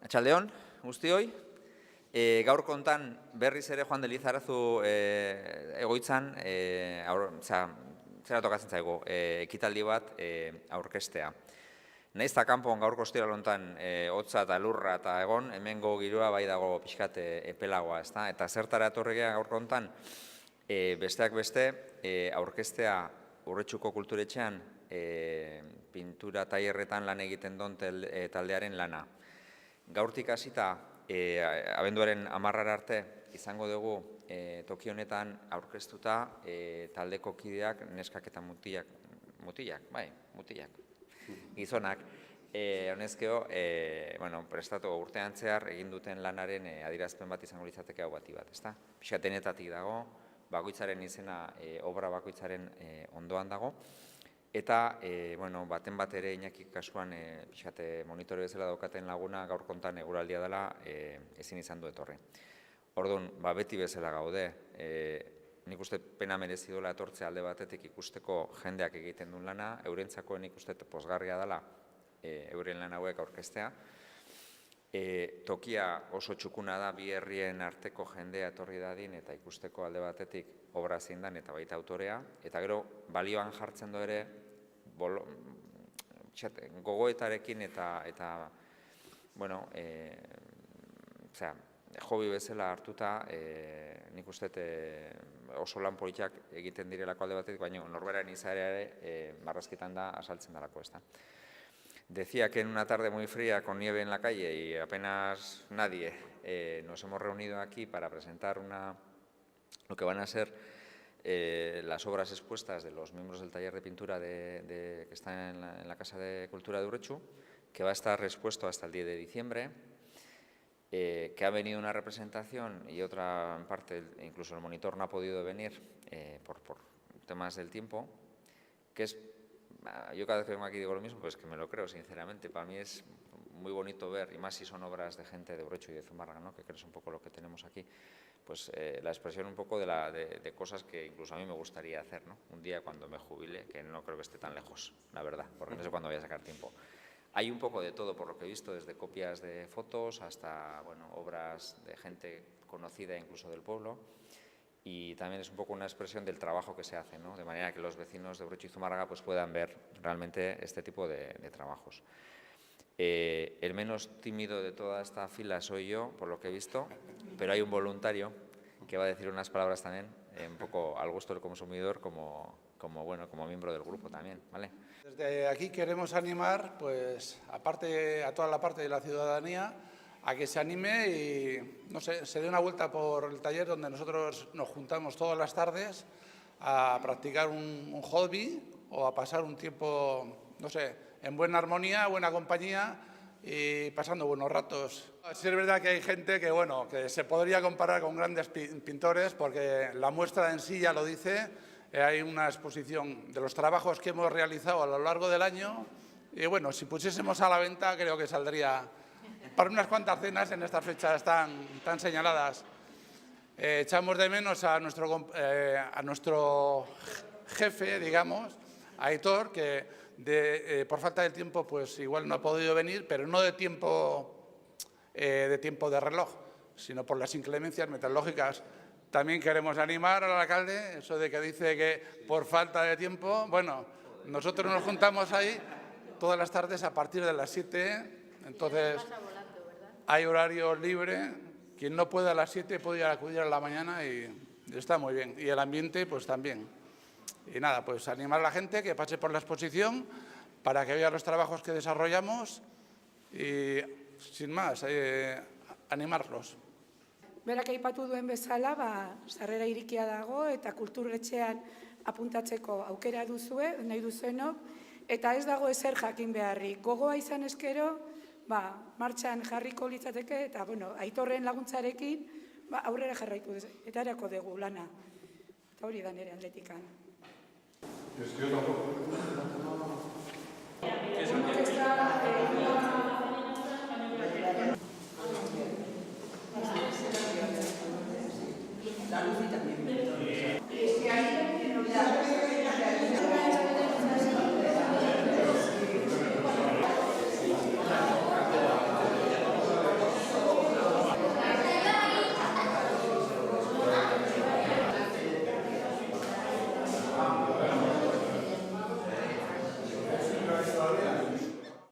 Atxaldeon, guztioi. Gaur kontan berriz ere Joan de Lizarazu egoitzan, zera tokatzen zaigu, ekitaldi bat aurkestea. Naiz eta kanpon gaurko ostiral honetan hotza eta lurra eta egon, hemengo giroa bai dago pixkat epelagoa, ezta? Eta zertara etorri gara gaurko honetan, besteak beste, aurkestea Urretxuko kulturetxean pintura tailerretan lan egiten duen taldearen lana. Gaurtik hasita, abenduaren 10 arte izango dugu toki honetan aurkeztuta taldeko kideak, neskak eta mutilak, gizonak, honezkeo, prestatu urtean zehar egin duten lanaren adierazpen bat izango litzateke hau bati bat, ezta? Pixatenetatik dago, bakoitzaren izena obra bakoitzaren ondoan dago, eta baten bat ere Iñaki kasuan monitore bezala daukaten laguna gaur kontan eguraldia dela ezin izan du etorri. Orduan, beti bezala gaude, nik uste pena merezi duela etortzea alde batetik ikusteko jendeak egiten duen lana, eurentzako nik uste pozgarria dela euren lan hauek aurkeztea. Tokia oso txukuna da bi herrien arteko jendea etorri dadin eta ikusteko alde batetik obra zein dan eta baita autorea, eta gero balioan jartzen du ere gogoetarekin eta hobi bezala hartuta nik uste oso lan politak egiten direlako alde batetik, baina norberaren izaera ere marrazkitan da asaltzen dalako, ezta. Decía que en una tarde muy fría con nieve en la calle y apenas nadie nos hemos reunido aquí para presentar lo que van a ser las obras expuestas de los miembros del taller de pintura que está en la Casa de Cultura de Urretxu, que va a estar expuesto hasta el 10 de diciembre, que ha venido una representación y otra en parte, incluso el monitor no ha podido venir por temas del tiempo, que es... Yo cada vez que vengo aquí digo lo mismo, pues que me lo creo, sinceramente. Para mí es muy bonito ver, y más si son obras de gente de Urretxu y de Zumárraga, ¿no? Que creo es un poco lo que tenemos aquí, pues la expresión un poco de cosas que incluso a mí me gustaría hacer, ¿no? Un día cuando me jubile, que no creo que esté tan lejos, la verdad, porque no sé cuándo voy a sacar tiempo. Hay un poco de todo, por lo que he visto, desde copias de fotos hasta obras de gente conocida incluso del pueblo. Y también es un poco una expresión del trabajo que se hace, ¿no? De manera que los vecinos de Urretxu y Zumárraga pues, puedan ver realmente este tipo de trabajos. El menos tímido de toda esta fila soy yo, por lo que he visto, pero hay un voluntario que va a decir unas palabras también, un poco al gusto del consumidor, como miembro del grupo también, ¿vale? Desde aquí queremos animar, pues, a toda la parte de la ciudadanía, a que se anime y, no sé, se dé una vuelta por el taller donde nosotros nos juntamos todas las tardes a practicar un hobby o a pasar un tiempo, no sé, en buena armonía, buena compañía y pasando buenos ratos. Sí es verdad que hay gente que se podría comparar con grandes pintores porque la muestra en sí ya lo dice. Hay una exposición de los trabajos que hemos realizado a lo largo del año y, si pusiésemos a la venta creo que saldría para unas cuantas cenas en estas fechas tan señaladas. Echamos de menos a nuestro jefe, digamos, a Aitor, que por falta de tiempo pues igual no ha podido venir, pero no de tiempo de reloj, sino por las inclemencias meteorológicas. También queremos animar al alcalde, eso de que dice que por falta de tiempo, nosotros nos juntamos ahí todas las tardes a partir de las 7, entonces... Hay horario libre, quien no pueda a las 7 puede acudir a la mañana y está muy bien. Y el ambiente, pues también. Y nada, pues animar a la gente que pase por la exposición para que vea los trabajos que desarrollamos y, sin más, animarlos. Berak aipatu duen bezala, sarrera irikia dago eta kulturetxean apuntatzeko aukera duzue, nahi duzuenok, eta ez dago ezer jakin beharrik. Gogoa izan eskero, martxan jarriko litzateke eta, Aitorren laguntzarekin aurrera jarraitu eta erako dugu lana. Eta hori da nire aldetikan. Ez